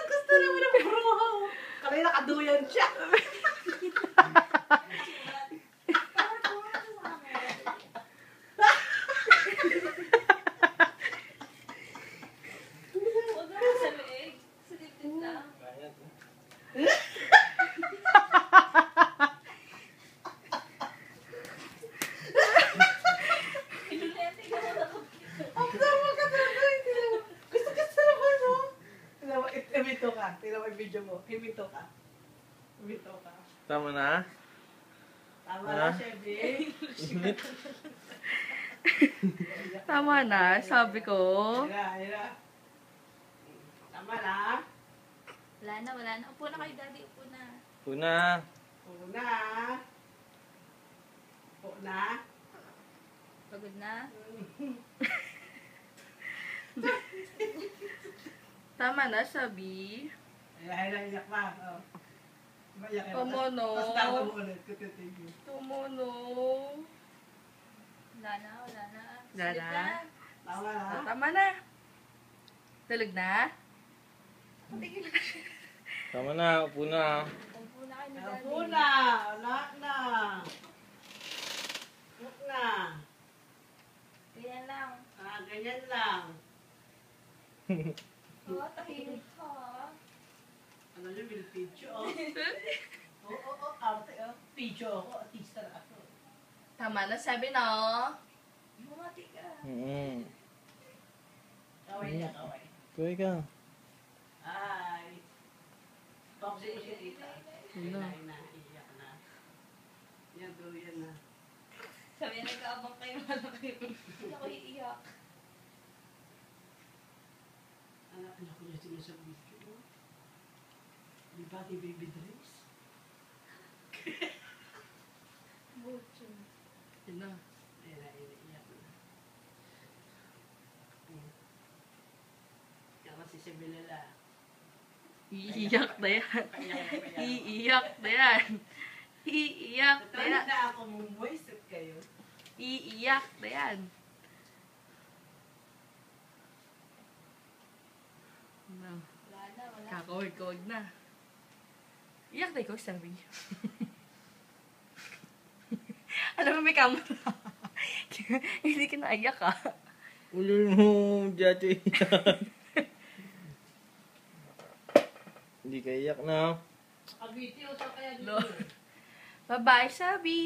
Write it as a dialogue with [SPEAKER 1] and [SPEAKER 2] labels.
[SPEAKER 1] Gusto naman ng bruhaw. Kaya nakaduyan siya. Ibito ka. Tingnan mo yung video mo. Ibito ka. Ibito ka.
[SPEAKER 2] Tama na?
[SPEAKER 1] Tama na, Chevy.
[SPEAKER 3] Tama na, sabi ko.
[SPEAKER 1] Hira. Tama na.
[SPEAKER 4] Wala na. Upo na kayo, Daddy. Upo na.
[SPEAKER 2] Una.
[SPEAKER 1] Una. Una.
[SPEAKER 4] Pagod na?
[SPEAKER 3] Tama na, sabi.
[SPEAKER 1] Iyak na. Mayak na.
[SPEAKER 3] Tumuno.
[SPEAKER 1] Tapos tama mo ulit. Kutitigil.
[SPEAKER 3] Tumuno.
[SPEAKER 4] Wala na.
[SPEAKER 3] Wala
[SPEAKER 4] Sleep
[SPEAKER 3] na.
[SPEAKER 1] Tama na.
[SPEAKER 3] Tama na. Tulog na?
[SPEAKER 2] Tama na. Upo na.
[SPEAKER 4] Upo na kayo ni Daddy.
[SPEAKER 1] Una. Wala na. Wala na.
[SPEAKER 4] Ganyan lang.
[SPEAKER 1] Ganyan lang.
[SPEAKER 4] Tahimik ka.
[SPEAKER 1] Ano yun, may video, Oo, arte, video ako, artista na ako.
[SPEAKER 3] Tama na, sabi no.
[SPEAKER 4] Bumati ka.
[SPEAKER 1] Kaway niya, kaway.
[SPEAKER 2] Kuya ka.
[SPEAKER 1] Ay. Toxic siya dito.
[SPEAKER 3] Ano?
[SPEAKER 1] Iyak na. Yan, tuloy na.
[SPEAKER 4] Sabi nag-aabang kayo malaki. Hindi ako iiyak.
[SPEAKER 1] Anak ko niya sila sa video. Di ba di baby dress?
[SPEAKER 4] Bucho.
[SPEAKER 3] Yun na.
[SPEAKER 1] Iyak na. Yan kasi si Bilala.
[SPEAKER 3] Iiyak na yan. Iiyak na yan. Iiyak na yan.
[SPEAKER 1] Tawag na ako mong voice kayo.
[SPEAKER 3] Iiyak na yan. No.
[SPEAKER 4] Wala na.
[SPEAKER 3] Kakawag-kawag na. Iyak na ikaw, sabi. Alam mo, may camera. Hindi ka naiyak, ha?
[SPEAKER 2] Ulul mo, dati iyak. Hindi ka iyak na.
[SPEAKER 1] Abiti o sa kaya
[SPEAKER 3] No. Bye-bye, sabi.